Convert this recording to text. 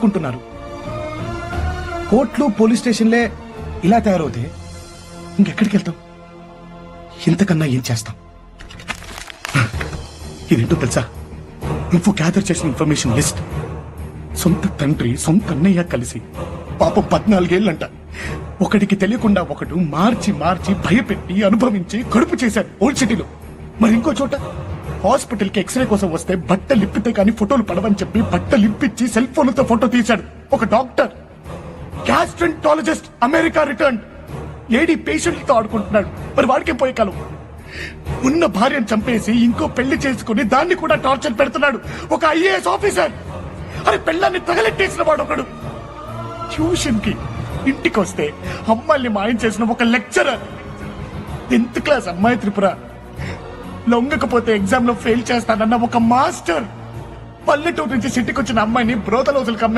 కుంటున్నారు. కోర్టులు పోలీస్ స్టేషన్లే ఇలా తయారవుతే ఇంకెక్కడికి వెళ్తాం? ఇంతకన్నా ఏం చేస్తాం? ఇదేంటో తెలుసా? నువ్వు గ్యాదర్ చేసిన ఇన్ఫర్మేషన్ లిస్ట్ సొంత తండ్రి సొంత అన్నయ్య కలిసి పాపం 14 ఏళ్ళంట ఒకడికి తెలియకుండా ఒకడు మార్చి మార్చి భయపెట్టి అనుభవించి కడుపు చేశాడు ఓల్డ్ సిటీలో. మరి ఇంకో చోట హాస్పిటల్ కి ఎక్స్రే కోసం వస్తే బట్టలిప్పితే కానీ ఫోటోలు పడవని చెప్పి బట్టలిప్పించి సెల్ ఫోన్లతో ఫోటో తీశాడు ఒక doctor. Gastroenterologist America return lady పేషెంట్లతో ఆడుకుంటున్నాడు. మరి వాడికే పోయే కాలం. ఉన్న భార్యను చంపేసి ఇంకో పెళ్లి చేసుకుని దాన్ని కూడా టార్చర్ పెడుతున్నాడు ఒక ఐఏఎస్ ఆఫీసర్. అరే పెళ్ళాన్ని తగలెట్టేసిన వాడు ఒకడు. ట్యూషన్ కి ఇంటికి వస్తే అమ్మాయిని మాయం చేసిన ఒక లెక్చరర్. 10th క్లాస్ అమ్మాయి త్రిపుర లొంగకపోతే ఎగ్జామ్ లో ఫెయిల్ చేస్తానన్న ఒక మాస్టర్. పల్లెటూరు నుంచి సిటీకి వచ్చిన అమ్మాయిని బ్రోతలోజులకు అమ్మాయి